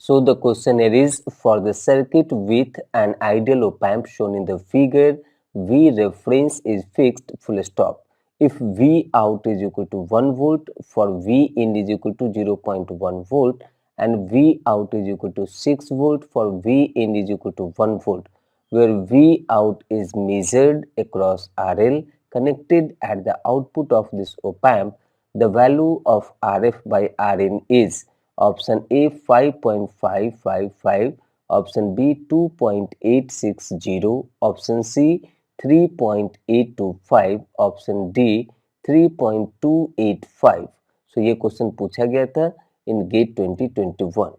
So the question here is for the circuit with an ideal op amp shown in the figure, V reference is fixed full stop. If V out is equal to 1 volt, for V in is equal to 0.1 volt and V out is equal to 6 volt for V in is equal to 1 volt, where V out is measured across RL connected at the output of this op amp, the value of RF by Rin is option A 5.555, option B 2.860, option C 3.825, opशन D 3.285। सो ये question पूछा गया था इन gate 2021।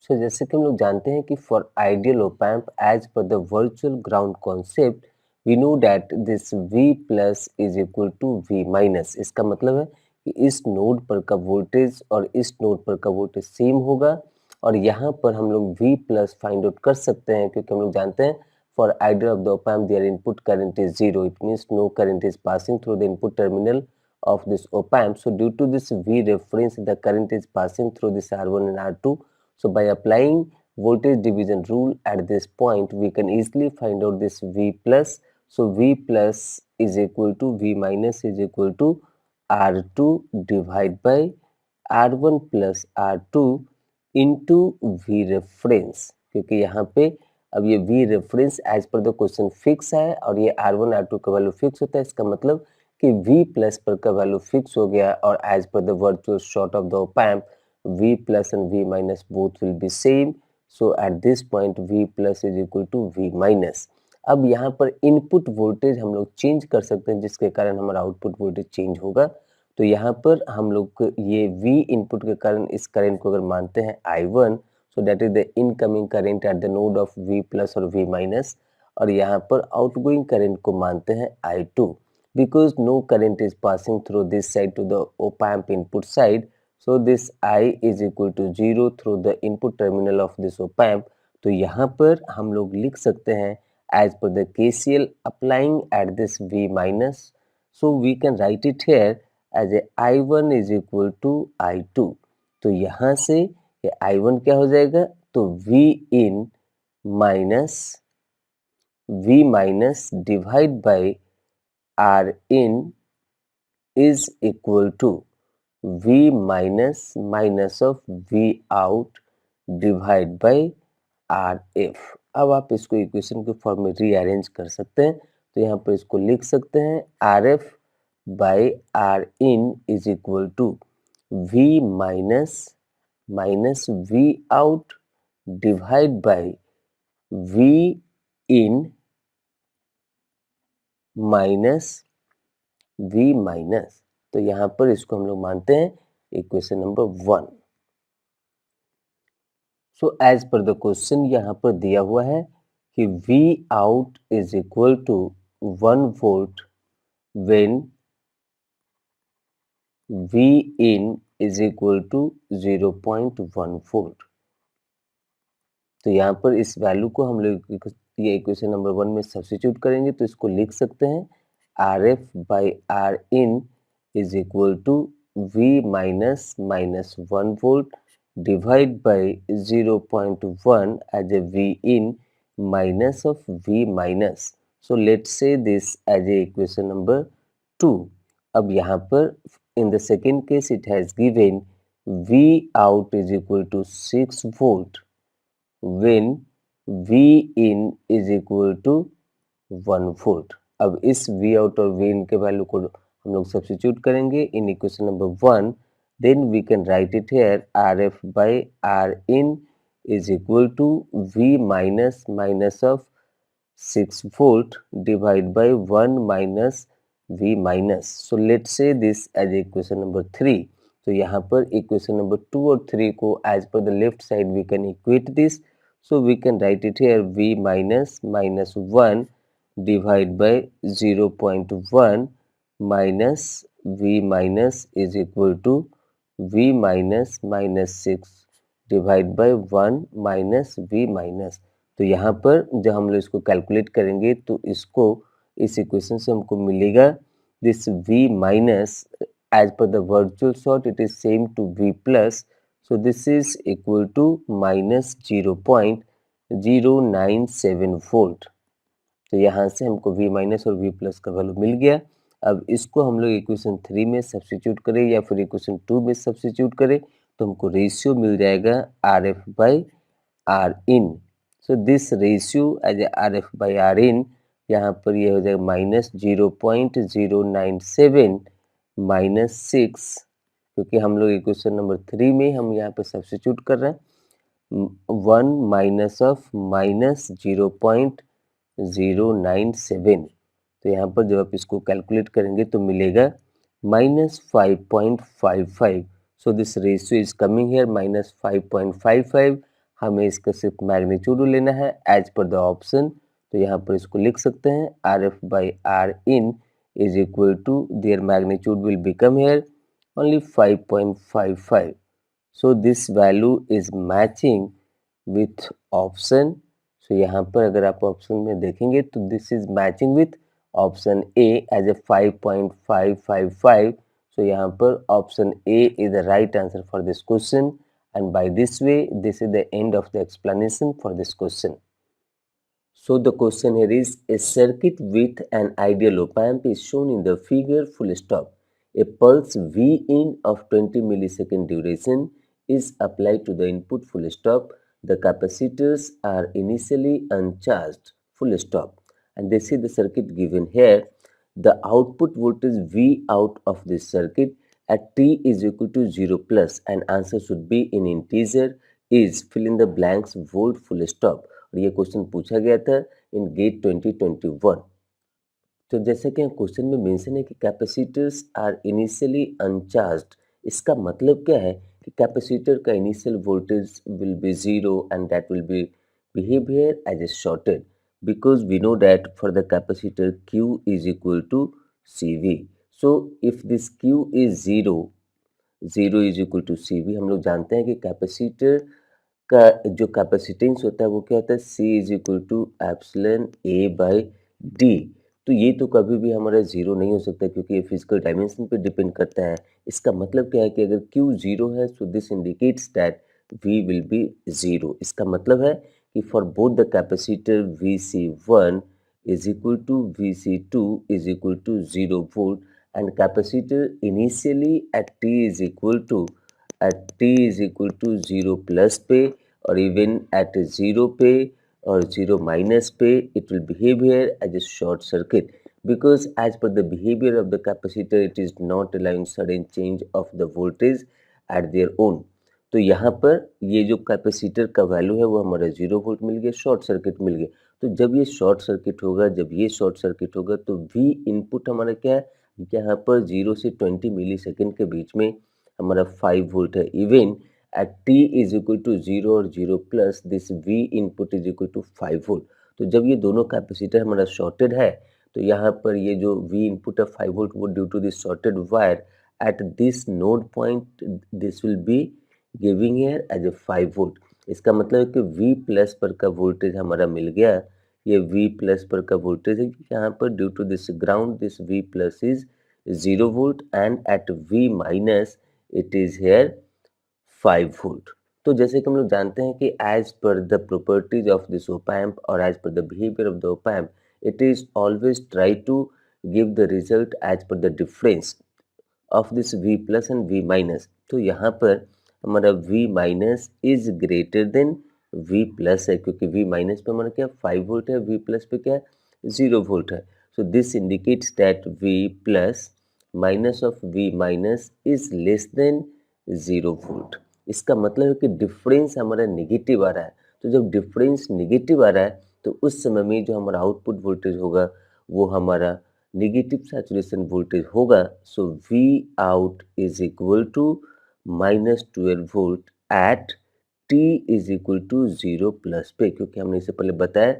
सो जैसे कि हम लोग जानते हैं कि for ideal op amp as per the virtual ground concept we know that this V plus is equal to V minus. इसका मतलब है कि इस नोड पर का वोल्टेज और इस नोड पर का वोल्टेज सेम होगा और यहाँ पर हम लोग V प्लस फाइंड आउट कर सकते हैं क्योंकि हम लोग जानते हैं for idle of the op amp their input current is 0. It means no current is passing through the input terminal of this op amp. So due to this V reference the current is passing through this R1 and R2. So by applying voltage division rule at this point we can easily find out this V plus. So V plus is equal to V minus is equal to R2 divided by R1 plus R2 into V reference, क्योंकि यहाँ पे अब ये V reference as per the question fix है और ये R1 R2 का value fix होता है। इसका मतलब कि V प्लस पर का वैल्यू फिक्स हो गया और as per the virtual short of the op amp V plus and V minus both will be same. So at this point V plus is equal to V minus. अब यहाँ पर input voltage हम लोग change कर सकते हैं जिसके कारण हमारा आउटपुट वोल्टेज चेंज होगा। तो यहाँ पर हम लोग ये V इनपुट के कारण इस करंट को अगर मानते हैं I1, so that is the incoming current at the node of V plus or V minus, और यहाँ पर outgoing current को मानते हैं I2 because no current is passing through this side to the op amp input side, so this I is equal to 0 through the input terminal of this op amp। तो यहाँ पर हम लोग लिख सकते हैं as per the KCL applying at this V minus, so we can write it here as a I1 is equal to I2। तो यहाँ से ये I1 क्या हो जाएगा, तो V in minus divide by R in is equal to V minus minus of V out divide bye RF। अब आप इसको इक्वेशन के फॉर्म में रीअरेंज कर सकते हैं। तो यहाँ पर इसको लिख सकते हैं RF by R in is equal to V minus V out divide by V in minus V minus. तो यहाँ पर इसको हम लोग मानते हैं equation number 1। So as per the question यहाँ पर दिया हुआ है कि V out is equal to 1 volt when V in is equal to 0.1 volt. तो यहाँ पर इस वैल्यू को हम लोग ये इक्वेशन नंबर 1 में सब्स्टिट्यूट करेंगे तो इसको लिख सकते हैं RF by R in is equal to V minus 1 volt divide by 0.1 as a V in minus of V minus. So let's say this as a equation number 2। अब यहाँ पर in the second case it has given V out is equal to 6 volt when V in is equal to 1 volt। अब इस V out और V in के value को हम लोग सब्स्टिट्यूट करेंगे in equation number 1, then we can write it here RF by R in is equal to V minus minus of 6 volt divided by 1 minus V minus। So let's say this as equation number 3। तो यहाँ पर equation number 2 और 3 को as per the left side we can equate this, so we can write it here V minus 1 divided by 0.1 minus V minus is equal to V minus 6 divide by 1 minus V minus. तो यहाँ पर जब हम लोग इसको calculate करेंगे तो इसको इस इक्वेशन से हमको मिलेगा this V minus as per the virtual short it is same to V plus, So this is equal to minus 0.097 volt. तो यहाँ से हमको V माइनस और V प्लस का वैल्यू मिल गया। अब इसको हम लोग इक्वेशन 3 में सब्स्टिट्यूट करें या फिर इक्वेशन 2 में सब्स्टिट्यूट करें तो हमको रेशियो मिल जाएगा RF by R in। So this ratio as a RF by R in, यहाँ पर ये हो जाएगा माइनस 0.097 माइनस 6, क्योंकि हम लोग इक्वेशन नंबर 3 में हम यहाँ पे सब्स्टिट्यूट कर रहे हैं 1 माइनस ऑफ माइनस 0.097। तो यहाँ पर जब आप इसको कैलकुलेट करेंगे तो मिलेगा minus 5.55। So this ratio is coming here minus 5.55। हमें इसका सिर्फ मैग्नीट्यूड लेना है एज पर द ऑप्शन। तो यहाँ पर इसको लिख सकते हैं RF by R in is equal to their magnitude will become here only 5.55. So this value is matching with option। So यहाँ पर अगर आप ऑप्शन में देखेंगे तो this is matching with option A as a 5.555। So यहाँ पर option A is the right answer for this question and by this way this is the end of the explanation for this question. So the question here is a circuit with an ideal op amp is shown in the figure full stop. A pulse V in of 20 millisecond duration is applied to the input full stop. The capacitors are initially uncharged full stop. And this is the circuit given here. The output voltage V out of this circuit at t is equal to 0 plus and answer should be in integer is fill in the blanks volt full stop। और ये question पूछा गया था इन gate 2021। तो जैसे कि question में mention है कि कैपेसिटर्स आर इनिशियली अनचार्ज्ड, इसका मतलब क्या है कि कैपेसिटर का initial voltage will be zero and that will be behave here as a shorted because we know that for the capacitor Q is equal to CV। So if this Q is 0 is equal to CV, हम लोग जानते हैं कि capacitor का जो capacitance होता है वो क्या होता है C is equal to epsilon A by D. तो ये तो कभी भी हमारा जीरो नहीं हो सकता क्योंकि ये फिजिकल डायमेंशन पे डिपेंड करता है। इसका मतलब क्या है कि अगर Q जीरो है so this indicates that V will be zero. इसका मतलब है कि for both the capacitor VC1 is equal to VC2 is equal to 0 volt and capacitor initially at t is equal to 0 plus पे और even at 0 पे और 0 minus पे it will behave here as a short circuit because as per the behavior of the capacitor it is not allowing sudden change of the voltage at their own। तो यहाँ पर ये जो capacitor का value है वो हमारा 0 वोल्ट मिल गया, शॉर्ट सर्किट मिल गया। तो जब ये शॉर्ट सर्किट होगा, जब ये शॉर्ट सर्किट होगा तो V इनपुट हमारा क्या है, यहाँ पर 0 से 20 मिली सेकेंड के बीच में हमारा 5 वोल्ट है। Even at t is equal to 0 और 0 plus this V input is equal to 5 volt. तो जब ये दोनों कैपेसिटर हमारा शॉर्टेड है तो यहाँ पर ये जो V इनपुट है 5 वोल्ट वो due to this shorted wire at this node point this will be giving here as a 5 volt. इसका मतलब है कि V प्लस पर का वोल्टेज हमारा मिल गया। ये V प्लस पर का वोल्टेज है यहाँ पर due to this ground this V plus is 0 volt and at V minus it is here 5 volt. तो जैसे कि हम लोग जानते हैं कि as per the properties of this op amp और as per the behaviour of the op amp it is always try to give the result as per the difference of this V plus and V minus. तो यहाँ पर हमारा V minus is greater than V plus है क्योंकि V minus पे हमारा क्या 5 volt है, V प्लस पे क्या है 0 वोल्ट है। So this indicates that V plus minus of V minus is less than 0 volt. इसका मतलब है कि डिफरेंस हमारा नेगेटिव आ रहा है। तो जब डिफरेंस नेगेटिव आ रहा है तो उस समय में जो हमारा आउटपुट वोल्टेज होगा वो हमारा नेगेटिव सैचुरेशन वोल्टेज होगा। So V out is equal to minus 12 volt at t is equal to 0 plus पे, क्योंकि हमने इससे पहले बताया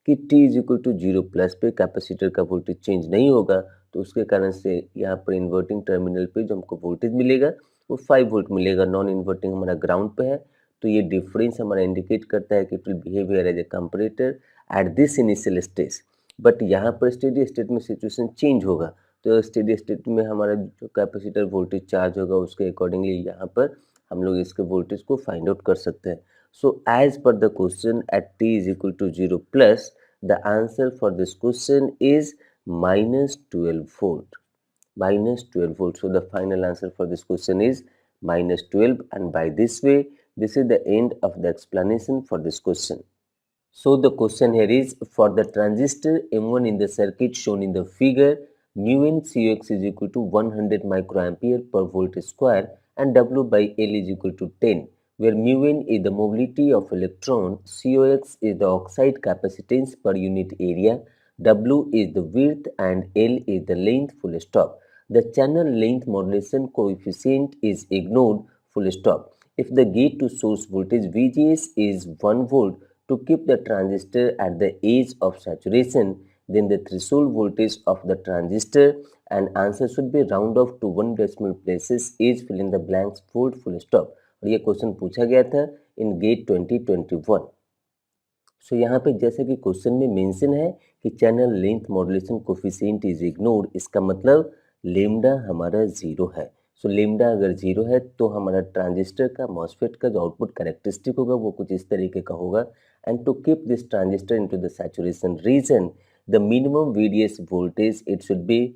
कि t is equal to 0 plus पे कैपेसिटर का वोल्टेज चेंज नहीं होगा। तो उसके कारण से यहाँ पर इन्वर्टिंग टर्मिनल पे जो हमको वोल्टेज मिलेगा वो 5 वोल्ट मिलेगा। नॉन इन्वर्टिंग हमारा ग्राउंड पे है तो ये डिफरेंस हमारा इंडिकेट करता है कि it will behave here as a comparator at this initial stage. But यहाँ पर स्टेडी स्टेट में सिचुएशन चेंज होगा तो स्टेडी स्टेट में हमारा जो कैपेसिटर वोल्टेज चार्ज होगा उसके अकॉर्डिंगली यहाँ पर हम लोग इसके वोल्टेज को फाइंड आउट कर सकते हैं. So as per the question at t is equal to 0 plus, the answer for this question is minus 12 volt. Minus 12 volt. So the final answer for this question is minus 12, and by this way, this is the end of the explanation for this question. So the question here is, for the transistor M1 in the circuit shown in the figure, mu n Cox is equal to 100 microampere per volt square and W by L is equal to 10, where mu n is the mobility of electron, Cox is the oxide capacitance per unit area, W is the width and L is the length, full stop. The channel length modulation coefficient is ignored, full stop. If the gate to source voltage VGS is 1 volt, to keep the transistor at the edge of saturation, then the threshold voltage of the transistor, and answer should be round off to 1 decimal places, is fill in the blanks, volt, full stop. और ये question पूछा गया था इन gate 2021. सो यहाँ पे जैसे कि question में मेंशन है कि channel length modulation coefficient is ignored, इसका मतलब लेमडा हमारा जीरो है. सो लेमडा अगर जीरो है तो हमारा ट्रांजिस्टर का मॉसफेट का जो आउटपुट कैरेक्टरिस्टिक होगा वो कुछ इस तरीके का होगा. And to keep this transistor into the saturation region, the minimum VDS voltage it should be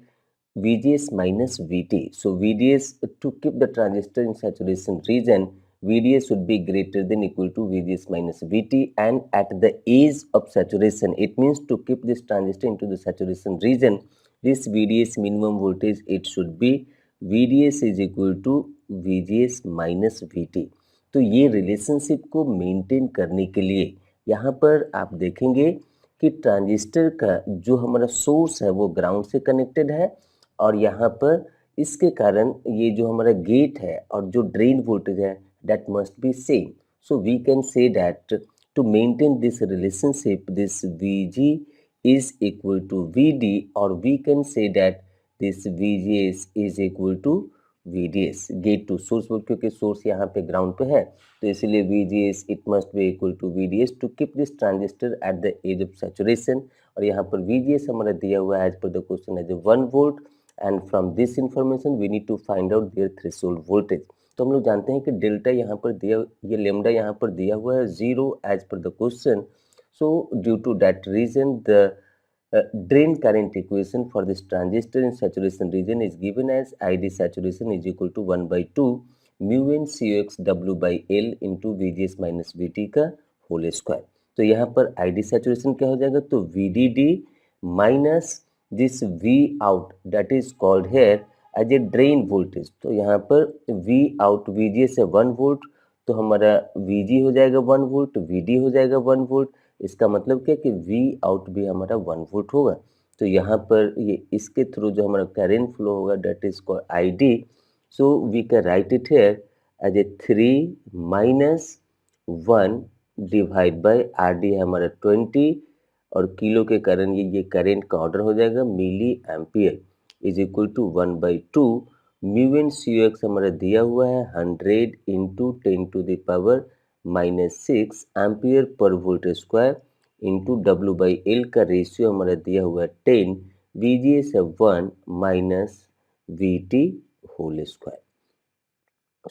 VGS minus VT. So VDS, to keep the transistor in saturation region, VDS should be greater than equal to VGS minus VT, and at the edge of saturation, it means to keep this transistor into the saturation region, this VDS minimum voltage it should be VDS is equal to VGS minus VT. तो ये relationship को maintain करने के लिए यहाँ पर आप देखेंगे कि ट्रांजिस्टर का जो हमारा सोर्स है वो ग्राउंड से कनेक्टेड है, और यहाँ पर इसके कारण ये जो हमारा गेट है और जो ड्रेन वोल्टेज है that must be same. So we can say that to maintain this relationship, this VG is equal to VD, or we can say that this VGS is equal to VDS. Gate to source volt, क्योंकि source यहाँ पे ground पे है तो इसलिए VGS it must be equal to VDS to keep this transistor at the edge of saturation. और यहाँ पर VGS हमारा दिया हुआ है as per the question as a 1 volt, and from this information we need to find out their threshold voltage. तो हम लोग जानते हैं कि डेल्टा यहाँ पर दिया, ये लेमडा यहाँ पर दिया हुआ है 0 as per the question. So due to that reason the drain current equation for this transistor in saturation region is given as ID saturation is equal to 1 by 2 mu n Cox W by L into VGS minus VT का whole square. तो यहाँ पर ID saturation क्या हो जाएगा, तो VDD minus this V out that is called here as a drain voltage. तो यहाँ पर V out VGS है 1 वोल्ट, तो हमारा VG हो जाएगा 1 वोल्ट, VD हो जाएगा 1 वोल्ट. इसका मतलब क्या कि V out भी हमारा 1 वोल्ट होगा. तो यहाँ पर ये इसके थ्रू जो हमारा करंट फ्लो होगा that is called ID. So we can write it here as a 3 minus 1 divide by RD है हमारा 20, और किलो के कारण ये करंट का ऑर्डर हो जाएगा milliampere is equal to 1 by 2 mu n Cox हमारा दिया हुआ है 100 into 10 to the power -6 ampere पर volt square into W by L का रेशियो हमारा दिया हुआ है 10, VGS है 1 minus VT whole square.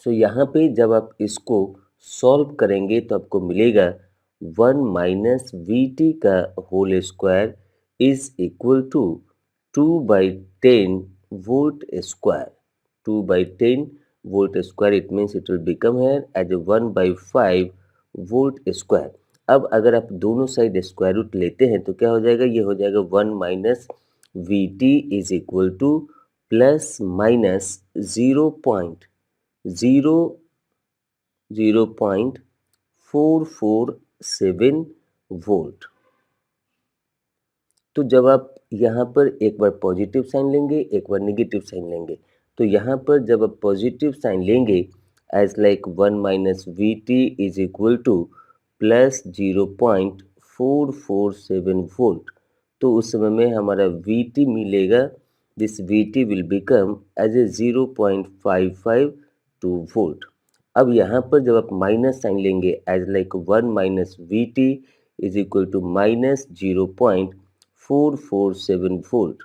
So यहाँ पे जब आप इसको सॉल्व करेंगे तो आपको मिलेगा 1 माइनस VT का whole square is equal to 2 by 10 volt square. 2 by 10 volt square, it means it will become here as a 1 by 5 volt square. अब अगर आप दोनों साइड स्क्वायर रूट लेते हैं तो क्या हो जाएगा, ये हो जाएगा 1 minus VT is equal to plus minus 0.447 volt. तो जब आप यहाँ पर एक बार पॉजिटिव साइन लेंगे एक बार नेगेटिव साइन लेंगे, तो यहाँ पर जब आप पॉजिटिव साइन लेंगे as like 1 minus VT is equal to plus 0.447 volt, तो उस समय में हमारा VT मिलेगा, this VT will become as a 0.552 volt. अब यहाँ पर जब आप माइनस साइन लेंगे as like 1 minus VT is equal to minus 0.447 volt,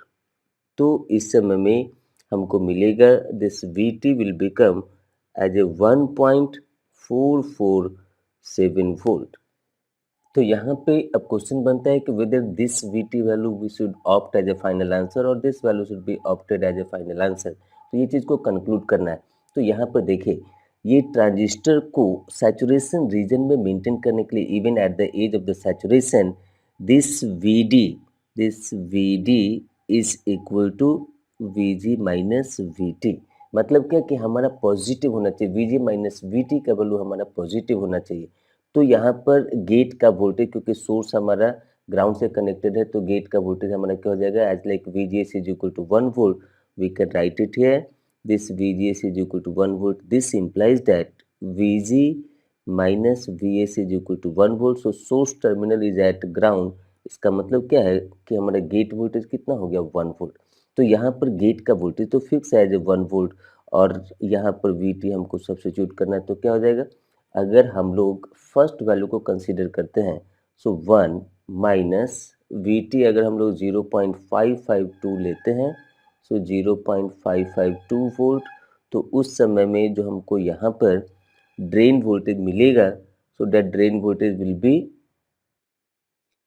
तो इस समय में हमको मिलेगा this VT will become as a 1.447 volt. तो यहाँ पे अब क्वेश्चन बनता है कि whether this VT value we should opt as a final answer और this value should be opted as a final answer. तो ये चीज़ को कंक्लूड करना है। तो यहाँ पर देखिए, ये ट्रांजिस्टर को सैचुरेशन रीजन में मेंटेन करने के लिए even at the edge of the saturation this V D is equal to V G minus V T. मतलब क्या कि हमारा पॉजिटिव होना चाहिए, V G minus V T का वैल्यू हमारा पॉजिटिव होना चाहिए। तो यहाँ पर गेट का वोल्टेज, क्योंकि सोर्स हमारा ग्राउंड से कनेक्टेड है, तो गेट का वोल्टेज हमारा क्या हो जाएगा, as like V G S is equal to 1 volt, we can write it here, this V G S is equal to 1 volt, this implies that V G minus V S is equal to 1 volt, so source terminal is at ground. इसका मतलब क्या है कि हमारा gate voltage कितना हो गया, 1 volt. तो यहाँ पर गेट का वोल्टेज तो फिक्स है एज ए 1 वोल्ट, और यहाँ पर वी टी हमको सब्स्टिट्यूट करना है, तो क्या हो जाएगा, अगर हम लोग फर्स्ट वैल्यू को कंसीडर करते हैं, सो 1 माइनस वी टी अगर हम लोग 0.552 लेते हैं, सो 0.552 वोल्ट, तो उस समय में जो हमको यहाँ पर ड्रेन वोल्टेज मिलेगा, so that drain voltage will be,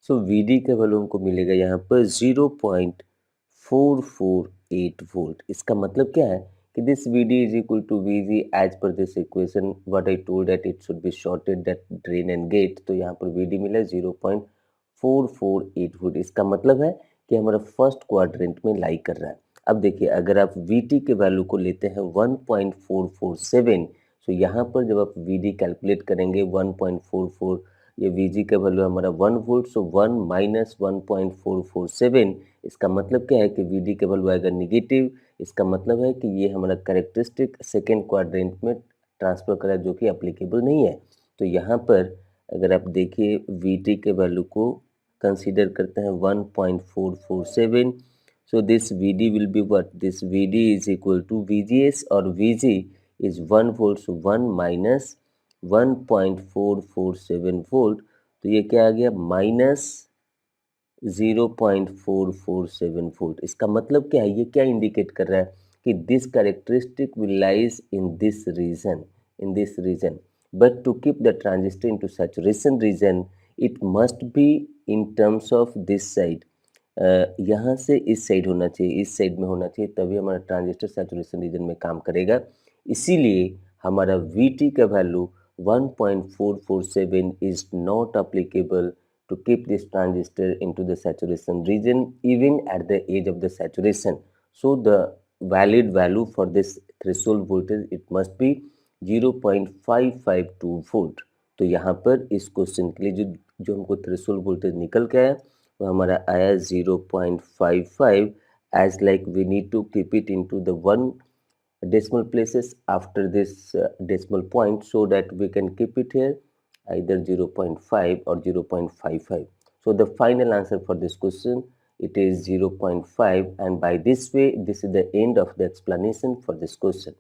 so V D का वैल्यू हमको मिलेगा यहाँ पर 0.448 वोल्ट। इसका मतलब क्या है कि this V D is equal to V G as per this equation what I told that it should be shorted that drain and gate. तो यहाँ पर वी डी मिला 0.448 वोल्ट। इसका मतलब है कि हमारा फर्स्ट क्वाड्रेंट में लाई कर रहा है। अब देखिए, अगर आप वी टी के वैल्यू को लेते हैं 1.447, तो यहाँ पर जब आप वी डी कैलकुलेट करेंगे 1.44, ये वी जी का वैल्यू हमारा 1 वोल्ट, सो 1 माइनस 1.447, इसका मतलब क्या है कि वी डी का वैल्यू आएगा निगेटिव। इसका मतलब है कि ये हमारा कैरेक्टरिस्टिक सेकेंड क्वाड्रेंट में ट्रांसफर करा, जो कि एप्लीकेबल नहीं है। तो यहाँ पर अगर आप देखिए वी टी के वैल्यू को कंसीडर करते हैं 1.447, so this VD will be what, this VD is equal to VGS और VG is 1 volt, so 1 minus 1.447 volt, तो ये क्या आ गया, माइनस 0.447 वोल्ट। इसका मतलब क्या है, ये क्या इंडिकेट कर रहा है कि this characteristic will lies in this region, but to keep the transistor into saturation region it must be in terms of this side. यहाँ से इस साइड होना चाहिए, इस साइड में होना चाहिए, तभी हमारा ट्रांजिस्टर सैचुरेशन रीजन में काम करेगा। इसीलिए हमारा वी टी का value 1.447 is not applicable to keep this transistor into the saturation region even at the edge of the saturation. So the valid value for this threshold voltage it must be 0.552 volt. तो यहाँ पर इस question के लिए जो हमको threshold voltage निकल के आया वो हमारा आया 0.55, as like we need to keep it into the one decimal places after this decimal point, so that we can keep it here either 0.5 or 0.55. So the final answer for this question, it is 0.5, and by this way this is the end of the explanation for this question.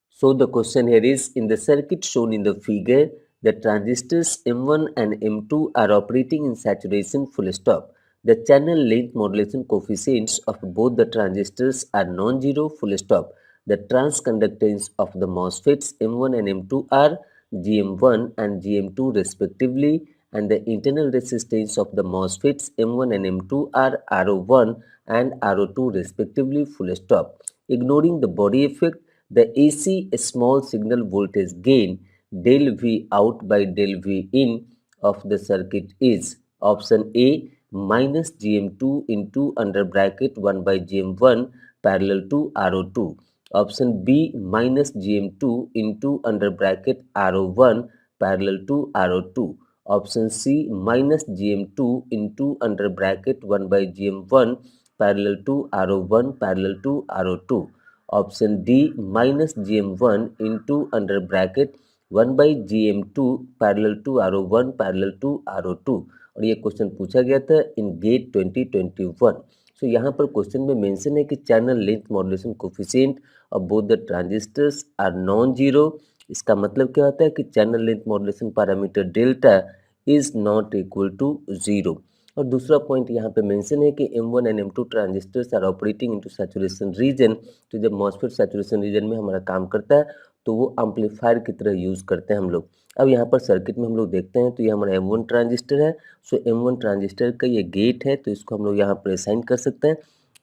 So the question here is, in the circuit shown in the figure, the transistors M1 and M2 are operating in saturation full stop. The channel length modulation coefficients of both the transistors are non-zero full stop. The transconductance of the MOSFETs M1 and M2 are GM1 and GM2 respectively, and the internal resistance of the MOSFETs M1 and M2 are RO1 and RO2 respectively full stop. Ignoring the body effect, the AC small signal voltage gain del V out by del V in of the circuit is option A minus GM2 into under bracket 1 by GM1 parallel to RO2. Option B minus GM2 into under bracket RO1 parallel to RO2. Option C minus GM2 into under bracket 1 by GM1 parallel to RO1 parallel to RO2. Option D minus GM1 into under bracket 1 by GM2 parallel to RO1 parallel to RO2, और ये question पूछा गया था इन gate 2021। सो यहाँ पर question में mention है कि channel length modulation coefficient of both the transistors are non zero. इसका मतलब क्या होता है कि channel length modulation parameter delta is not equal to zero. और दूसरा पॉइंट यहाँ पे मेंशन है कि M1 and M2 transistors are operating into saturation region. तो जब मॉसफेट सैचुरेशन रीजन में हमारा काम करता है तो वो एम्पलीफायर की तरह यूज़ करते हैं हम लोग। अब यहाँ पर सर्किट में हम लोग देखते हैं तो ये हमारा M1 ट्रांजिस्टर है। सो M1 ट्रांजिस्टर का ये गेट है, तो इसको हम लोग यहाँ पर असाइन कर सकते हैं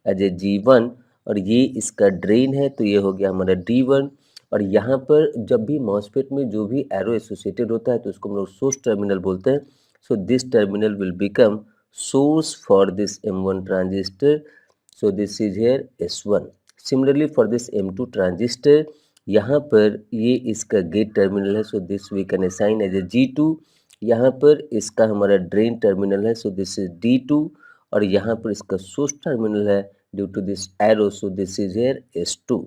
एज ए G1, और ये इसका ड्रेन है, तो ये हो गया हमारा D1। और यहाँ पर जब भी मॉसफेट में जो भी एरो एसोसिएटेड होता है तो उसको हम लोग सोर्स टर्मिनल बोलते हैं। So this terminal will become source for this M1 transistor, so this is here S1. Similarly for this M2 transistor, यहाँ पर ये इसका गेट टर्मिनल है, so this we can assign as a G2। यहाँ पर इसका हमारा ड्रेन टर्मिनल है, सो दिस इज D2, और यहाँ पर इसका सोर्स टर्मिनल है due to this arrow, so this is here S2।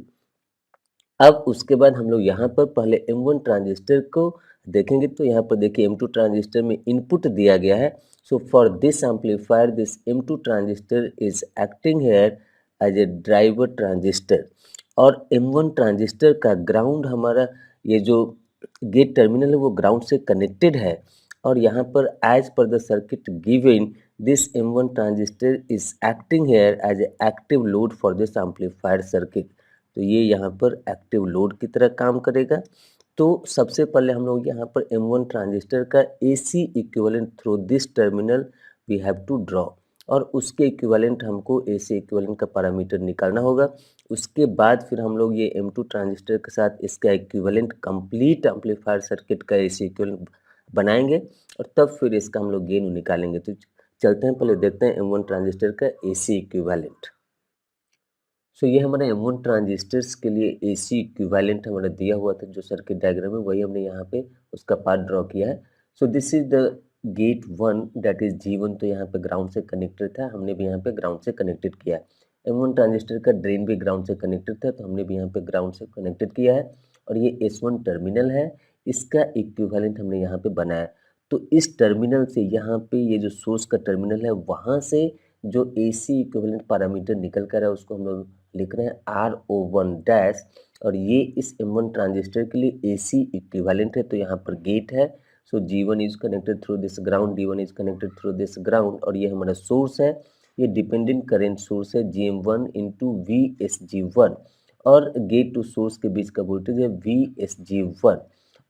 अब उसके बाद हम लोग यहाँ पर पहले M1 ट्रांजिस्टर को देखेंगे, तो यहाँ पर देखिए M2 ट्रांजिस्टर में इनपुट दिया गया है। So for this amplifier this M2 transistor is acting here as a driver transistor, और M1 ट्रांजिस्टर का ग्राउंड हमारा ये जो गेट टर्मिनल है वो ग्राउंड से कनेक्टेड है, और यहाँ पर as per the circuit given this M1 transistor is acting here as a active load for this amplifier circuit. तो ये यहाँ पर एक्टिव लोड की तरह काम करेगा। तो सबसे पहले हम लोग यहाँ पर M1 ट्रांजिस्टर का AC equivalent through this terminal we have to draw, और उसके इक्विवेलेंट हमको AC इक्विवेलेंट का पैरामीटर निकालना होगा। उसके बाद फिर हम लोग ये M2 ट्रांजिस्टर के साथ इसका इक्विवेलेंट कंप्लीट एम्पलीफायर सर्किट का AC इक्विवेलेंट बनाएंगे, और तब फिर इसका हम लोग गेन निकालेंगे। तो चलते हैं, पहले देखते हैं M1 ट्रांजिस्टर का AC इक्विवेलेंट। सो ये हमारे M1 ट्रांजिस्टर्स के लिए AC इक्विवेलेंट हमारा दिया हुआ था जो सर्किट डायग्राम है, वही हमने यहाँ पे उसका पार्ट ड्रॉ किया है। So this is the gate 1 that is G1, तो यहाँ पे ग्राउंड से कनेक्टेड था, हमने भी यहाँ पे ग्राउंड से कनेक्टेड किया है। M1 ट्रांजिस्टर का ड्रेन भी ग्राउंड से कनेक्टेड था, तो हमने भी यहाँ पे ग्राउंड से कनेक्टेड किया है, और ये S1 टर्मिनल है, इसका इक्विवेलेंट हमने यहाँ पे बनाया। तो इस टर्मिनल से यहाँ पे ये जो सोर्स का टर्मिनल है वहाँ से जो AC इक्विवेलेंट पैरामीटर निकल कर है उसको हम लोग लिख रहे हैं RO1 डैश, और ये इस M1 ट्रांजिस्टर के लिए AC इक्विवेलेंट है। तो यहाँ पर गेट है, सो G1 is connected through this ground, D1 is connected through this ground, और ये हमारा सोर्स है, ये डिपेंडेंट करंट सोर्स है GM1 इंटू VSG1, और गेट टू सोर्स के बीच का वोल्टेज है VSG1,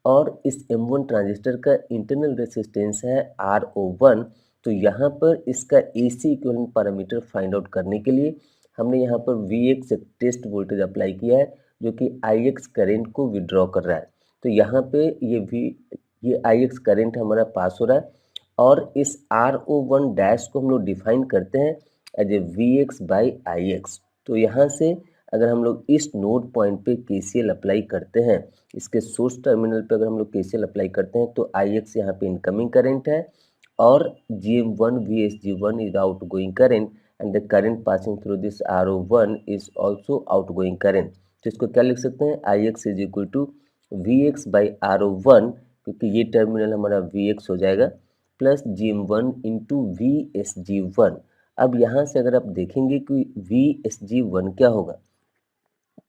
और इस M1 ट्रांजिस्टर का इंटरनल रेसिस्टेंस है RO1। तो यहाँ पर इसका AC equivalent parameter find out करने के लिए हमने यहाँ पर Vx एक टेस्ट वोल्टेज अप्लाई किया है जो कि Ix करंट को विड्रॉ कर रहा है। तो यहाँ पे ये Ix करंट हमारा पास हो रहा है, और इस RO1 डैश को हम लोग डिफाइन करते हैं as a Vx by Ix। तो यहाँ से अगर हम लोग इस नोड पॉइंट पे KCL अप्लाई करते हैं, इसके सोर्स टर्मिनल पे अगर हम लोग KCL अप्लाई करते हैं तो Ix यहाँ पे इनकमिंग करंट है, और GM1 VSG1 is outgoing current, and the current passing through this RO1 is also outgoing current। तो इसको क्या लिख सकते हैं, Ix is equal to Vx by RO1, क्योंकि ये टर्मिनल हमारा Vx हो जाएगा, प्लस GM1 इंटू VSG1। अब यहाँ से अगर आप देखेंगे कि VSG1 क्या होगा,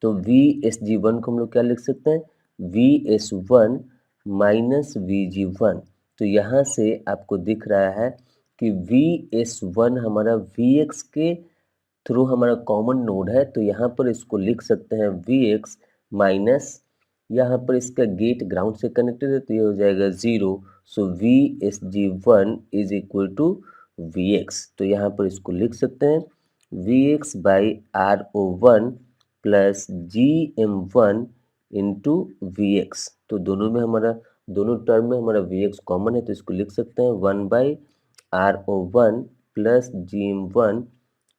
तो VSG1 को हम लोग क्या लिख सकते हैं, VS1 माइनस VG1। तो यहाँ से आपको दिख रहा है कि VS1 हमारा Vx के थ्रू हमारा कॉमन नोड है, तो यहाँ पर इसको लिख सकते हैं Vx माइनस, यहाँ पर इसका गेट ग्राउंड से कनेक्टेड है तो ये हो जाएगा 0। So VSG1 is equal to Vx। तो यहाँ पर इसको लिख सकते हैं Vx by RO1 plus GM1 into Vx। तो दोनों टर्म में हमारा Vx कॉमन है, तो इसको लिख सकते हैं 1 by RO1 plus GM1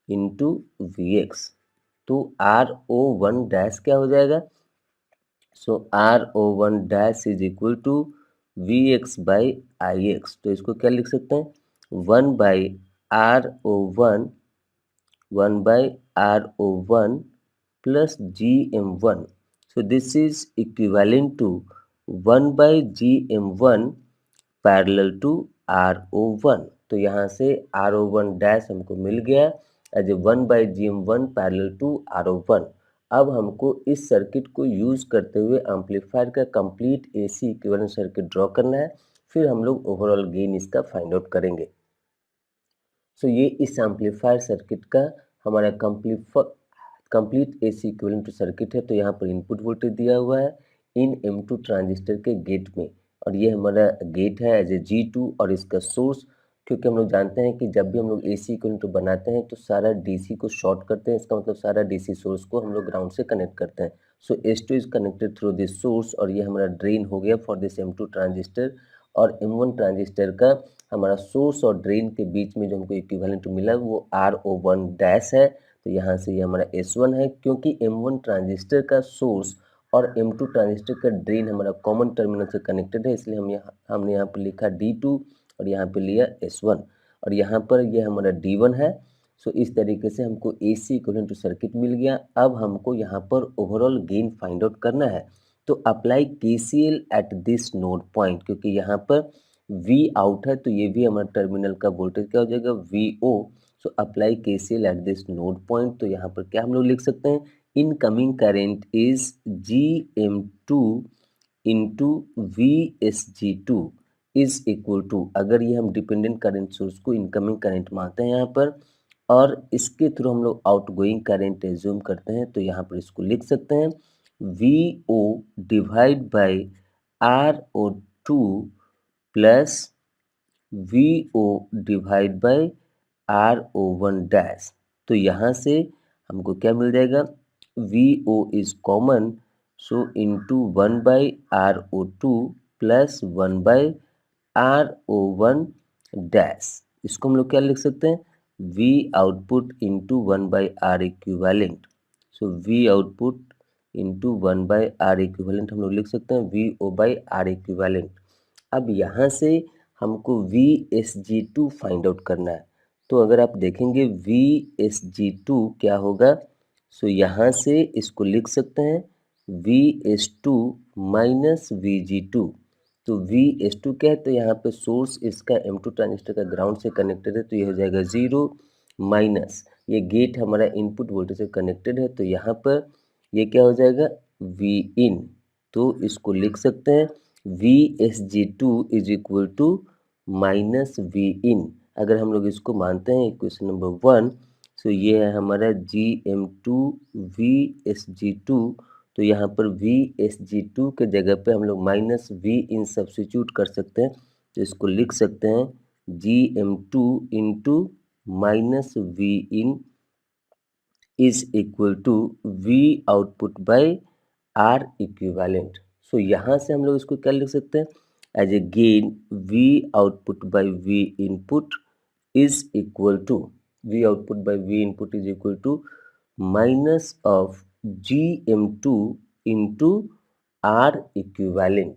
into Vx। तो RO1 डैश क्या हो जाएगा, so RO1 dash is equal to Vx by Ix। तो इसको क्या लिख सकते हैं, 1 by RO1 plus GM1। So this is equivalent to 1 by GM1 parallel to RO1। तो यहाँ से RO1 डैश हमको मिल गया as a 1 by GM1 parallel to RO1। अब हमको इस सर्किट को यूज़ करते हुए एम्पलीफायर का complete AC equivalent circuit draw करना है, फिर हम लोग ओवरऑल गेन इसका फाइंड आउट करेंगे। सो ये इस एम्पलीफायर सर्किट का हमारा कंप्लीट AC इक्विवेलेंट सर्किट है। तो यहाँ पर इनपुट वोल्टेज दिया हुआ है, इन M2 ट्रांजिस्टर के गेट में, और ये हमारा गेट है एज ए G2 और इसका सोर्स, क्योंकि हम लोग जानते हैं कि जब भी हम लोग AC इक्विवेलेंट बनाते हैं तो सारा DC को शॉर्ट करते हैं, इसका मतलब सारा DC सोर्स को हम लोग ग्राउंड से कनेक्ट करते हैं। सो S2 is connected through this source, और ये हमारा ड्रेन हो गया फॉर दिस M2 ट्रांजिस्टर, और M1 ट्रांजिस्टर का हमारा सोर्स और ड्रेन के बीच में जो हमको इक्विवेलेंट मिला वो RO1 डैश है, तो यहाँ से ये हमारा S1 है, क्योंकि M1 ट्रांजिस्टर का सोर्स और M2 ट्रांजिस्टर का ड्रेन हमारा कॉमन टर्मिनल से कनेक्टेड है, इसलिए हमने यहाँ पर लिखा D2 और यहाँ पे लिया S1, और यहाँ पर ये हमारा D1 है। सो इस तरीके से हमको AC इक्विवेलेंट टू सर्किट मिल गया। अब हमको यहाँ पर ओवरऑल गेन फाइंड आउट करना है, तो apply KCL at this node point, क्योंकि यहाँ पर V आउट है तो ये भी हमारा टर्मिनल का वोल्टेज क्या हो जाएगा, VO। So apply KCL at this node point, तो यहाँ पर क्या हम लोग लिख सकते हैं, incoming current is GM2 into VSG2 is equal to, अगर ये हम डिपेंडेंट करंट सोर्स को इनकमिंग करंट मानते हैं यहाँ पर, और इसके थ्रू हम लोग आउटगोइंग करंट एज्यूम करते हैं, तो यहाँ पर इसको लिख सकते हैं VO divide by RO2 plus VO divide by RO1 dash. तो यहाँ से हमको क्या मिल जाएगा, VO is common, so into 1 by RO2 plus 1 by RO1 dash. इसको हम लोग क्या लिख सकते हैं, V output into 1 by R equivalent. So V output into 1 by R equivalent हम लोग लिख सकते हैं VO बाई R इक्विवेलेंट। अब यहाँ से हमको VSG2 फाइंड आउट करना है, तो अगर आप देखेंगे VSG2 क्या होगा, सो यहाँ से इसको लिख सकते हैं VS2 माइनस VG2। तो VS2 क्या है, तो यहाँ पे सोर्स इसका M2 ट्रांजिस्टर का ग्राउंड से कनेक्टेड है, तो ये हो जाएगा 0 माइनस, ये गेट हमारा इनपुट वोल्टेज से कनेक्टेड है, तो यहाँ पर ये क्या हो जाएगा Vin। तो इसको लिख सकते हैं VSG2 is equal to minus Vin। अगर हम लोग इसको मानते हैं इक्वेशन नंबर 1, सो ये है हमारा GM2 VSG2, तो यहाँ पर VSG2 के जगह पे हम लोग माइनस Vin सब्स्टिट्यूट कर सकते हैं, तो इसको लिख सकते हैं GM2 into minus Vin is equal to V output by R equivalent. So यहाँ से हम लोग इसको क्या लिख सकते हैं, as a gain V output by V input is equal to, V output by V input is equal to minus of GM2 into R equivalent.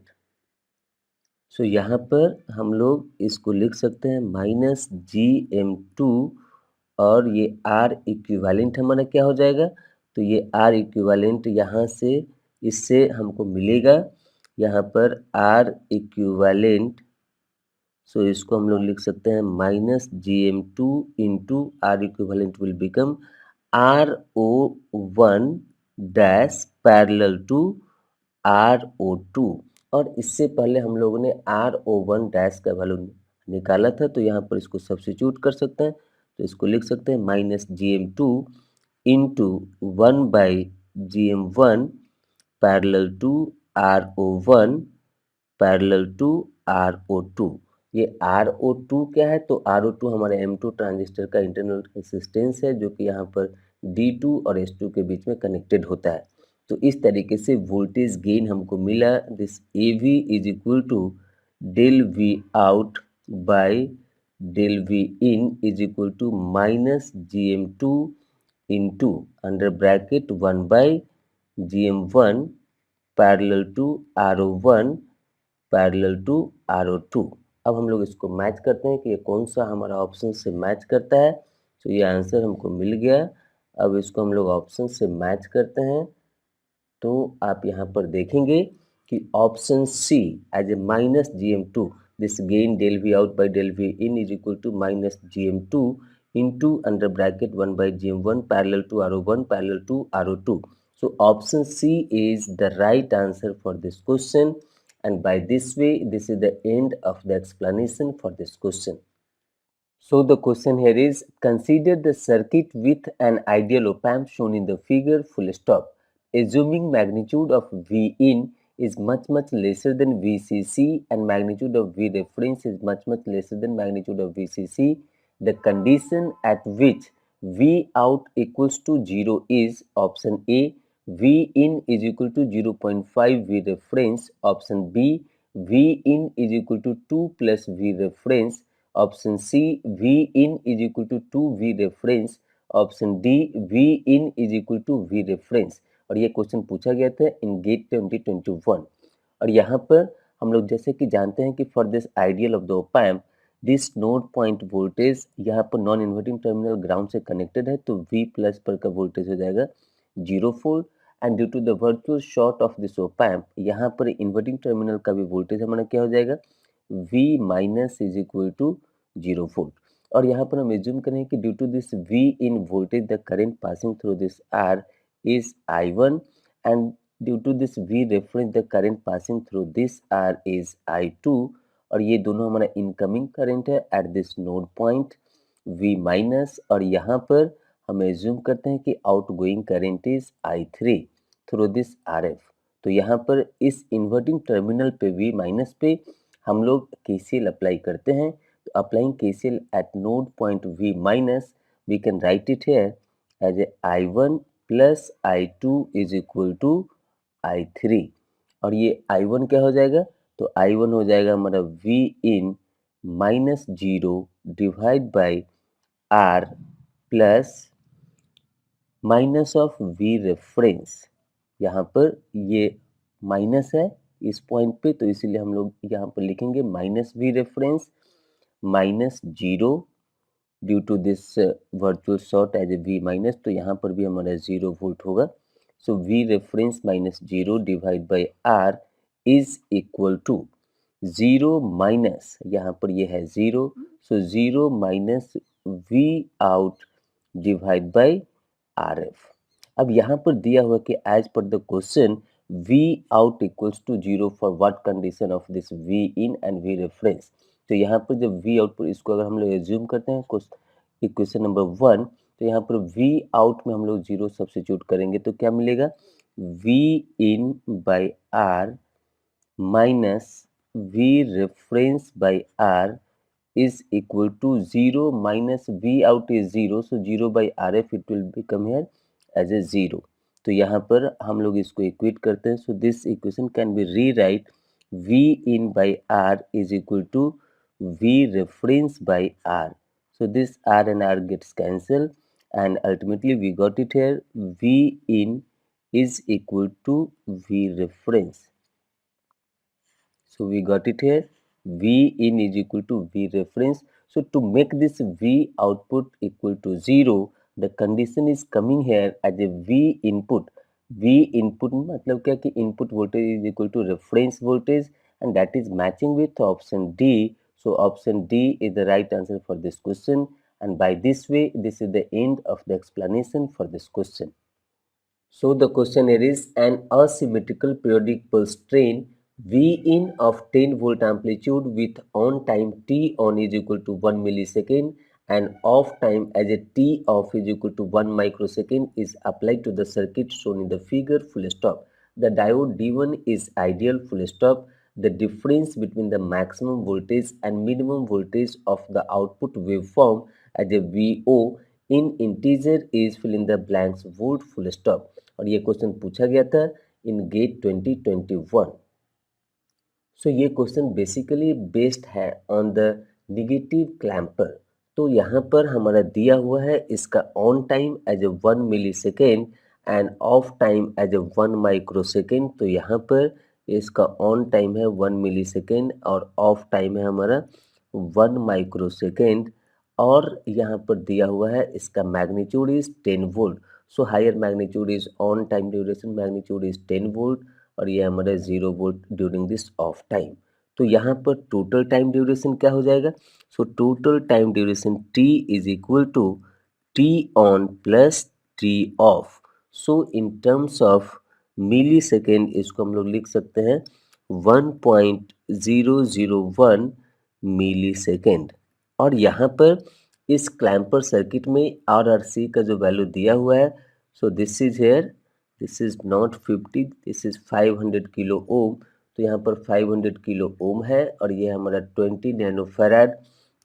So यहाँ पर हम लोग इसको लिख सकते हैं माइनस GM2, और ये R इक्विवेलेंट हमारा क्या हो जाएगा, तो ये R इक्विवेलेंट यहाँ से इससे हमको मिलेगा यहाँ पर R इक्विवेलेंट, सो इसको हम लोग लिख सकते हैं minus GM2 into R equivalent will become RO1 dash parallel to RO2, और इससे पहले हम लोगों ने RO1 डैश का वैल्यू निकाला था, तो यहाँ पर इसको सब्स्टिट्यूट कर सकते हैं, तो इसको लिख सकते हैं minus GM2 into 1 by GM1 parallel to RO1 parallel to RO2। ये RO2 क्या है, तो RO2 हमारे M2 ट्रांजिस्टर का इंटरनल रेजिस्टेंस है, जो कि यहाँ पर D2 और S2 के बीच में कनेक्टेड होता है। तो इस तरीके से वोल्टेज गेन हमको मिला, this AV is equal to del V out by del V in is equal to minus GM2 into under bracket 1 by GM1 parallel to RO1 parallel to RO2। अब हम लोग इसको मैच करते हैं कि ये कौन सा हमारा ऑप्शन से मैच करता है, तो ये आंसर हमको मिल गया। अब इसको हम लोग ऑप्शन से मैच करते हैं, तो आप यहाँ पर देखेंगे कि option C as a minus GM2, this gain del V out by del V in is equal to minus GM2 into under bracket 1 by GM1 parallel to RO1 parallel to RO2। So option C is the right answer for this question, and by this way this is the end of the explanation for this question. So the question here is, consider the circuit with an ideal op amp shown in the figure full stop. Assuming magnitude of V in is much lesser than VCC and magnitude of V reference is much lesser than magnitude of VCC, the condition at which V out equals to 0 is option A, V in is equal to 0.5 V reference, option B, V in is equal to 2 plus V reference, option C, V in is equal to 2 V reference, option D V in is equal to V reference। और ये question पूछा गया था इन gate 2021। और यहाँ पर हम लोग जैसे कि जानते हैं कि for this ideal of the op amp this node point voltage यहाँ पर नॉन इन्वर्टिंग टर्मिनल ग्राउंड से कनेक्टेड है, तो V प्लस पर का वोल्टेज हो जाएगा 0 volt and due to the virtual short of this op amp यहाँ पर इन्वर्टिंग टर्मिनल का भी वोल्टेज हमारा क्या हो जाएगा V minus is equal to 0 volt. और यहाँ पर हम एज्यूम करें कि due to this V in voltage the current passing through this R is I1 and due to this V reference the current passing through this R is I2 और ये दोनों हमारा इनकमिंग करंट है at this node point V minus, और यहाँ पर हम assume करते हैं कि outgoing current is I3 through this RF। तो यहाँ पर इस इन्वर्टिंग टर्मिनल पे V माइनस पे हम लोग KCL अप्लाई करते हैं। तो applying KCL at node point V minus we can write it here as a I1 plus I2 is equal to I3। और ये I1 क्या हो जाएगा, तो I1 हो जाएगा हमारा V in minus 0 divide by R plus minus of V reference. यहाँ पर ये माइनस है इस पॉइंट पे, तो इसीलिए हम लोग यहाँ पर लिखेंगे minus V reference minus 0 due to this virtual short as a V minus, तो यहाँ पर भी हमारा 0 वोल्ट होगा। So V reference minus 0 divide by R is equal to 0 minus, यहाँ पर ये है 0, so 0 minus V out divide by RF। अब यहाँ पर दिया हुआ कि as per the question V out equals to 0 for what condition of this V in and V reference. तो यहाँ पर जब V आउट पर इसको अगर हम लोग एज्यूम करते हैं इक्वेशन नंबर 1, तो यहाँ पर V आउट में हम लोग 0 सब्स्टिट्यूट करेंगे तो क्या मिलेगा V in by R minus V reference by R is equal to 0 minus V out is 0, so 0 by RF it will become here as a 0। तो यहाँ पर हम लोग इसको इक्वेट करते हैं, so this equation can be rewrite V in by R is equal to V reference by R, so this R and R gets cancelled and ultimately we got it here V in is equal to V reference, so we got it here V in is equal to V reference। So to make this V output equal to 0, the condition is coming here as a V input। V input मतलब क्या कि input voltage is equal to reference voltage and that is matching with option D। So option D is the right answer for this question, and by this way this is the end of the explanation for this question। So the question here is an asymmetrical periodic pulse train V in of 10 volt amplitude with on time T on is equal to 1 millisecond and off time as a T off is equal to 1 microsecond is applied to the circuit shown in the figure full stop। The diode D1 is ideal full stop। The difference between the maximum voltage and minimum voltage of the output waveform as a VO in integer is fill in the blanks volt full stop। और ये question पूछा गया था इन gate 2021। So ये question basically based है on the negative clamper. तो यहाँ पर हमारा दिया हुआ है इसका on time as a 1 millisecond and off time as a 1 microsecond. तो यहाँ पर इसका ऑन टाइम है 1 मिलीसेकेंड और ऑफ टाइम है हमारा 1 माइक्रोसेकेंड, और यहाँ पर दिया हुआ है इसका magnitude is 10 volt. So higher magnitude is on time duration magnitude is 10 volt और ये हमारा 0 volt during this off time. तो यहाँ पर टोटल टाइम ड्यूरेशन क्या हो जाएगा, so total time duration T is equal to T on plus T off. So in terms of millisecond इसको हम लोग लिख सकते हैं 1.001 मिली सेकेंड। और यहाँ पर इस क्लैम्पर सर्किट में RRC का जो वैल्यू दिया हुआ है, so this is here this is not 50, this is 500 kilo ohm. तो यहाँ पर 500 किलो ओम है और ये हमारा 20 नैनो फैराड।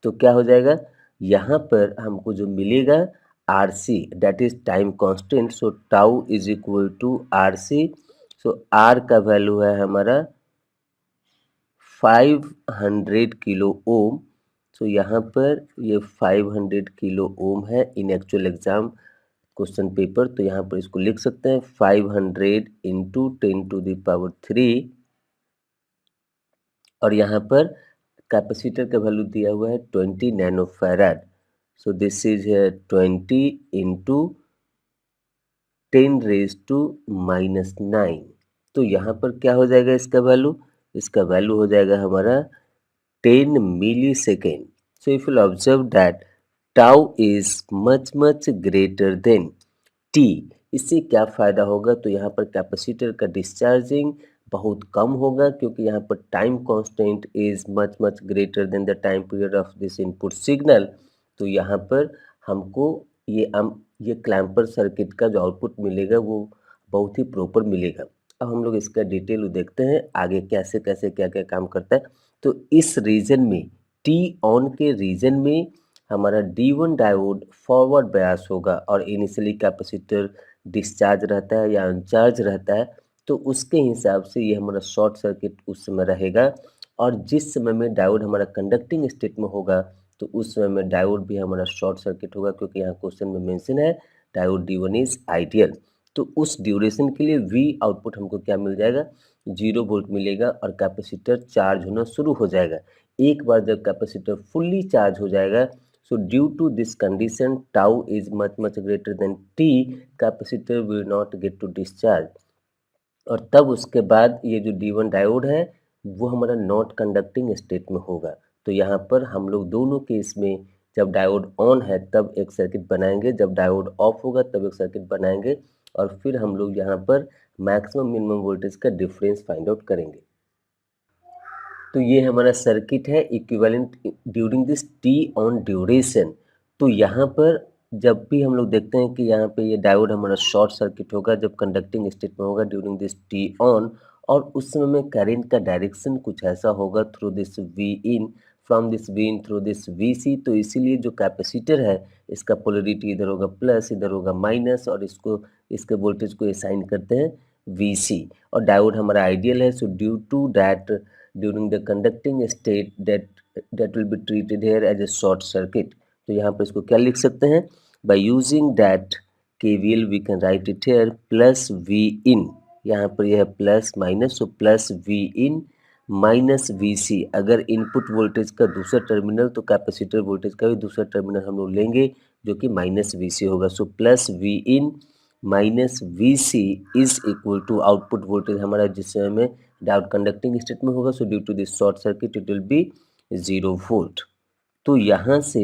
तो क्या हो जाएगा, यहाँ पर हमको जो मिलेगा R C, that is time constant. So tau is equal to R C. So R का वैल्यू है हमारा 500 किलो ओम। सो यहाँ पर ये 500 किलो ओम है इन एक्चुअल एग्जाम क्वेश्चन पेपर। तो यहाँ पर इसको लिख सकते हैं 500 इंटू 10⁻³ और यहाँ पर कैपेसिटर का वैल्यू दिया हुआ है 20 nano farad. So this is 20 into 10⁻⁹। तो यहाँ पर क्या हो जाएगा इसका वैल्यू, इसका वैल्यू हो जाएगा हमारा 10 millisecond. So if you'll observe that tau is much greater than t, इससे क्या फायदा होगा, तो यहाँ पर कैपेसिटर का डिस्चार्जिंग बहुत कम होगा क्योंकि यहाँ पर time constant is much greater then the time period of this input signal. तो यहाँ पर हमको ये क्लैम्पर सर्किट का जो आउटपुट मिलेगा वो बहुत ही प्रॉपर मिलेगा। अब हम लोग इसका डिटेल देखते हैं आगे कैसे कैसे क्या क्या काम करता है। तो इस रीजन में टी ऑन के रीजन में हमारा D1 डायोड फॉरवर्ड बायस होगा और इनिशियली कैपेसिटर डिस्चार्ज रहता है या अनचार्ज रहता है, तो उसके हिसाब से ये हमारा शॉर्ट सर्किट उस समय रहेगा। और जिस समय में डायोड हमारा कंडक्टिंग स्टेट में होगा तो उस समय में डायोड भी हमारा शॉर्ट सर्किट होगा, क्योंकि यहाँ क्वेश्चन में मेंशन है डायोड D1 इज आइडियल। तो उस ड्यूरेशन के लिए V आउटपुट हमको क्या मिल जाएगा, 0 वोल्ट मिलेगा और कैपेसिटर चार्ज होना शुरू हो जाएगा। एक बार जब कैपेसिटर फुल्ली चार्ज हो जाएगा, so due to this condition tau is much greater than T, capacitor will not get to discharge. और तब उसके बाद ये जो D1 डायोड है वो हमारा नॉट कंडक्टिंग स्टेट में होगा। तो यहाँ पर हम लोग दोनों केस में जब डायोड ऑन है तब एक सर्किट बनाएंगे, जब डायोड ऑफ होगा तब एक सर्किट बनाएंगे और फिर हम लोग यहाँ पर मैक्सिमम मिनिमम वोल्टेज का डिफरेंस फाइंड आउट करेंगे। तो ये हमारा सर्किट है equivalent during this T on duration. तो यहाँ पर जब भी हम लोग देखते हैं कि यहाँ पे ये डायोड हमारा शॉर्ट सर्किट होगा जब कंडक्टिंग स्टेट में होगा ड्यूरिंग दिस टी ऑन, और उस समय में करंट का डायरेक्शन कुछ ऐसा होगा through this V in, from this V in through this V C. तो इसीलिए जो कैपेसिटर है इसका पोलरिटी इधर होगा प्लस, इधर होगा माइनस, और इसके वोल्टेज को असाइन करते हैं वी सी। और डायोड हमारा आइडियल है, so due to that during the conducting state that will be treated here as a short circuit। तो यहाँ पर इसको क्या लिख सकते हैं, by using that KVL we can write it here plus V in, यहाँ पर यह plus minus, so plus V in minus VC। अगर इनपुट वोल्टेज का दूसरा टर्मिनल तो कैपेसिटर वोल्टेज का भी दूसरा टर्मिनल हम लोग लेंगे जो कि माइनस VC होगा। So plus V in minus VC is equal to output voltage हमारा जिस समय में डायोड कंडक्टिंग स्टेट में होगा, so due to this short circuit it will be 0 volt. तो यहाँ से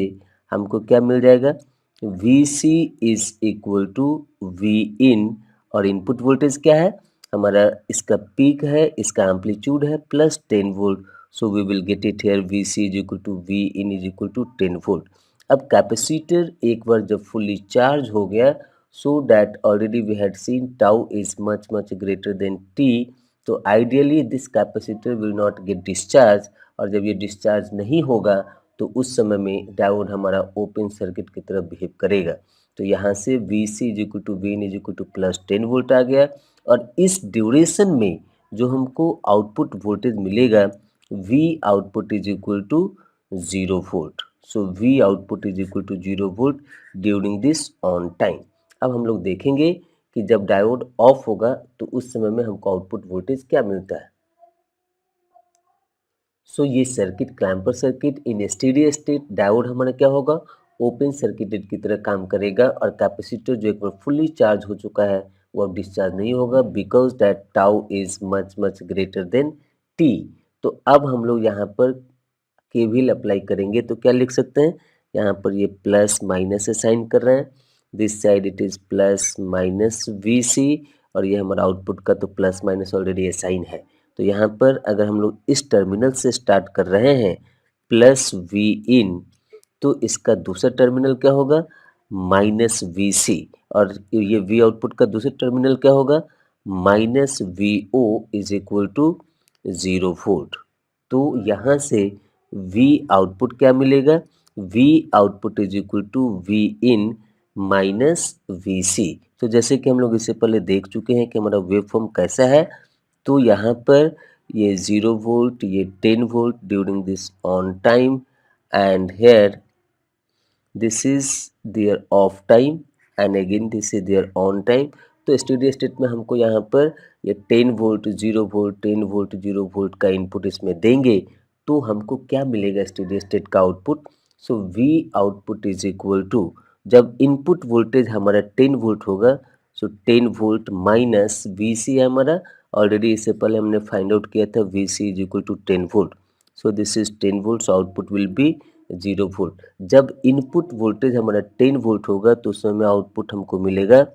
हमको क्या मिल जाएगा, VC is equal to V in, और इनपुट वोल्टेज क्या है हमारा, इसका पीक है, इसका एम्पलीट्यूड है plus 10 volt. So we will get it here VC is equal to V in is equal to 10 volt. अब कैपेसिटर एक बार जब फुल्ली चार्ज हो गया, so that already we had seen tau is much greater than T, तो ideally this capacitor will not get discharge, और जब ये डिस्चार्ज नहीं होगा तो उस समय में डायोड हमारा ओपन सर्किट की तरफ बिहेव करेगा। तो यहाँ से VC is equal to V in is equal to plus 10 volt आ गया, और इस ड्यूरेशन में जो हमको आउटपुट वोल्टेज मिलेगा V output is equal to 0 volt. So V output is equal to 0 volt during this on time. अब हम लोग देखेंगे कि जब डायोड ऑफ होगा तो उस समय में हमको आउटपुट वोल्टेज क्या मिलता है। सो ये circuit clamper circuit in steady state diode हमारा क्या होगा, ओपन सर्किटेड की तरह काम करेगा, और कैपेसिटर जो एक बार फुल्ली चार्ज हो चुका है वो अब डिस्चार्ज नहीं होगा because that tau is much greater than T. तो अब हम लोग यहाँ पर केवीएल अप्लाई करेंगे तो क्या लिख सकते हैं, यहाँ पर ये प्लस माइनस से साइन कर रहे हैं, this side it is plus minus VC, और ये हमारा आउटपुट का तो प्लस माइनस ऑलरेडी साइन है। तो यहाँ पर अगर हम लोग इस टर्मिनल से स्टार्ट कर रहे हैं प्लस V in, तो इसका दूसरा टर्मिनल क्या होगा, माइनस वी सी, और ये वी आउटपुट का दूसरे टर्मिनल क्या होगा, minus V O is equal to 0 volt. तो यहाँ से वी आउटपुट क्या मिलेगा, V output is equal to V in minus V C. तो जैसे कि हम लोग इससे पहले देख चुके हैं कि हमारा वेव फॉर्म कैसा है, तो यहाँ पर ये 0 वोल्ट, ये 10 volt during this on time, and here this is their off time, and again this is their on time. तो स्टेडी स्टेट में हमको यहाँ पर ये 10 वोल्ट 0 वोल्ट 10 वोल्ट 0 वोल्ट का इनपुट इसमें देंगे, तो हमको क्या मिलेगा स्टेडी स्टेट का output. So V output is equal to, जब इनपुट वोल्टेज हमारा 10 वोल्ट होगा, so 10 volt minus V C है हमारा, ऑलरेडी इससे पहले हमने फाइंड आउट किया था V C is equal to 10 volt. So this is 10 volt, so output will be 0 volt. जब इनपुट वोल्टेज हमारा 10 वोल्ट होगा तो उस समय आउटपुट हमको मिलेगा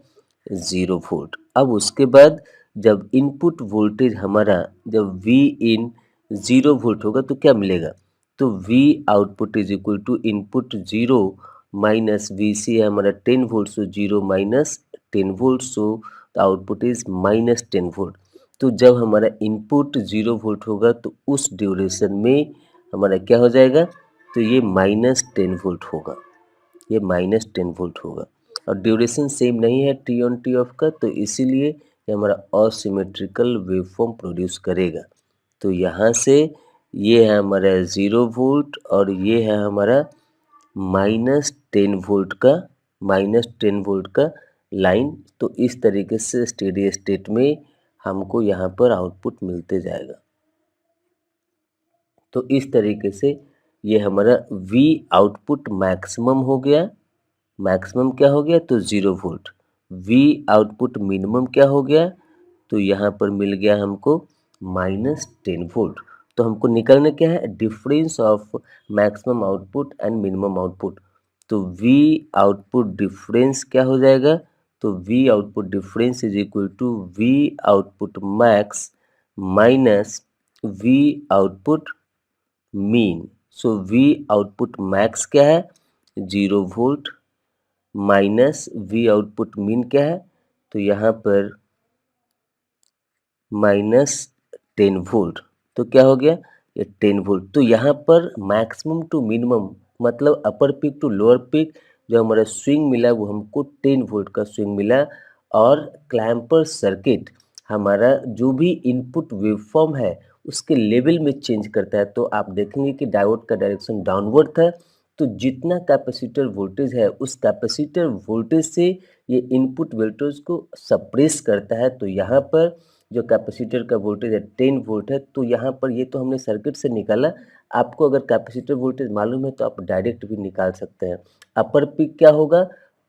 0 वोल्ट। अब उसके बाद जब इनपुट वोल्टेज हमारा, जब V इन 0 वोल्ट होगा तो क्या मिलेगा, तो V output is equal to input 0 minus V C है हमारा 10 volt, so 0 minus 10 volt, so the output is minus 10 volt. तो जब हमारा इनपुट 0 वोल्ट होगा तो उस ड्यूरेशन में हमारा क्या हो जाएगा, तो ये माइनस 10 वोल्ट होगा, ये माइनस 10 वोल्ट होगा। और ड्यूरेशन सेम नहीं है टी ऑन टी ऑफ का, तो इसीलिए ये हमारा असिमेट्रिकल वेवफॉर्म प्रोड्यूस करेगा। तो यहाँ से ये है हमारा 0 वोल्ट और ये है हमारा माइनस 10 वोल्ट का, माइनस 10 वोल्ट का लाइन। तो इस तरीके से स्टेडी स्टेट में हमको यहाँ पर आउटपुट मिलते जाएगा। तो इस तरीके से ये हमारा V आउटपुट मैक्सिमम हो गया, मैक्सिमम क्या हो गया, तो 0 वोल्ट। V आउटपुट मिनिमम क्या हो गया, तो यहाँ पर मिल गया हमको माइनस 10 वोल्ट। तो हमको निकालना क्या है, difference of maximum output and minimum output. तो V आउटपुट डिफरेंस क्या हो जाएगा, तो V output difference is equal to V output max minus V output min. So V output max क्या है, 0 volt, minus V output min क्या है, तो यहाँ पर माइनस 10 वोल्ट। तो क्या हो गया, ये 10 वोल्ट। तो यहाँ पर मैक्सिमम टू मिनिमम मतलब अपर पीक टू लोअर पीक जो हमारा स्विंग मिला वो हमको 10 वोल्ट का स्विंग मिला। और क्लैम्पर सर्किट हमारा जो भी इनपुट वेवफॉर्म है उसके लेवल में चेंज करता है। तो आप देखेंगे कि डायोड का डायरेक्शन डाउनवर्ड था, तो जितना कैपेसिटर वोल्टेज है उस कैपेसिटर वोल्टेज से ये इनपुट वोल्टेज को सप्रेस करता है। तो यहाँ पर जो कैपेसिटर का वोल्टेज है 10 वोल्ट है, तो यहाँ पर ये तो हमने सर्किट से निकाला। आपको अगर कैपेसिटर वोल्टेज मालूम है तो आप डायरेक्ट भी निकाल सकते हैं। अपर पीक क्या होगा,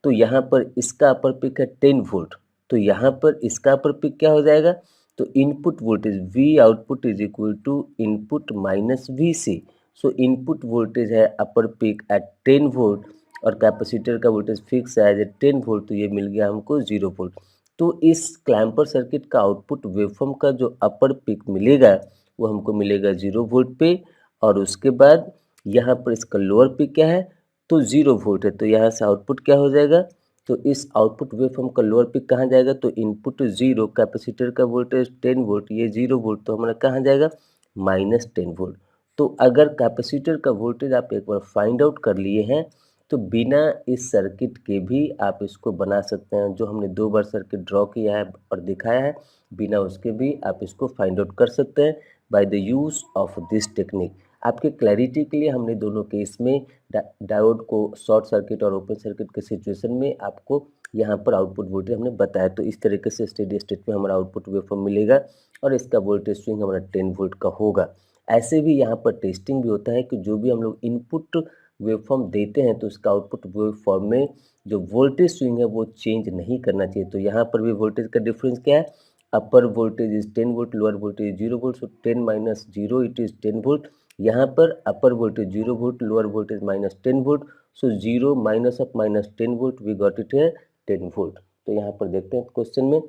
तो यहाँ पर इसका अपर पीक है 10 वोल्ट, तो यहाँ पर इसका अपर पीक क्या हो जाएगा, तो input voltage V output is equal to input minus V C. So input voltage है अपर पीक एट 10 वोल्ट और कैपेसिटर का वोल्टेज फिक्स है एज 10 वोल्ट, तो ये मिल गया हमको 0 वोल्ट। तो इस क्लैम्पर सर्किट का आउटपुट वेवफॉर्म का जो अपर पीक मिलेगा वो हमको मिलेगा 0 वोल्ट पे। और उसके बाद यहाँ पर इसका लोअर पीक क्या है, तो 0 वोल्ट है, तो यहाँ से आउटपुट क्या हो जाएगा, तो इस आउटपुट वेवफॉर्म का लोअर पीक कहाँ जाएगा, तो इनपुट 0, कैपेसिटर का वोल्टेज 10 वोल्ट, ये 0 वोल्ट, तो हमारा कहाँ जाएगा, माइनस 10 वोल्ट। तो अगर कैपेसिटर का वोल्टेज आप एक बार फाइंड आउट कर लिए हैं तो बिना इस सर्किट के भी आप इसको बना सकते हैं। जो हमने 2 बार सर्किट ड्रॉ किया है और दिखाया है, बिना उसके भी आप इसको फाइंड आउट कर सकते हैं by the use of this technique. आपके क्लैरिटी के लिए हमने दोनों केस में डायोड को शॉर्ट सर्किट और ओपन सर्किट के सिचुएशन में आपको यहाँ पर आउटपुट वोल्टेज हमने बताया। तो इस तरीके से स्टेडी स्टेट में हमारा आउटपुट वेवफॉर्म मिलेगा और इसका वोल्टेज स्विंग हमारा 10 वोल्ट का होगा। ऐसे भी यहाँ पर टेस्टिंग भी होता है कि जो भी हम लोग इनपुट वेवफॉर्म देते हैं तो उसका आउटपुट वेवफॉर्म में जो वोल्टेज स्विंग है वो चेंज नहीं करना चाहिए। तो यहाँ पर भी वोल्टेज का डिफरेंस क्या है, upper voltage is 10 volt, lower voltage 0 volt, so 10 minus 0 it is 10 volt. यहाँ पर upper voltage 0 volt, lower voltage minus 10 volt, so 0 minus of minus 10 volt, we got it है 10 वोल्ट। तो यहाँ पर देखते हैं क्वेश्चन में,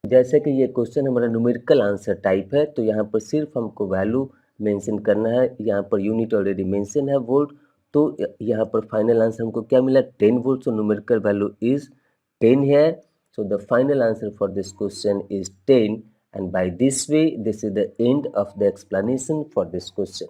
जैसे कि ये क्वेश्चन हमारा न्यूमेरिकल आंसर टाइप है, तो यहाँ पर सिर्फ हमको वैल्यू मेंशन करना है। यहाँ पर यूनिट ऑलरेडी मेंशन है वोल्ट, तो यहाँ पर फाइनल आंसर हमको क्या मिला 10 volt, so numerical value is 10 here. So the final answer for this question is 10, and by this way this is the end of the explanation for this question.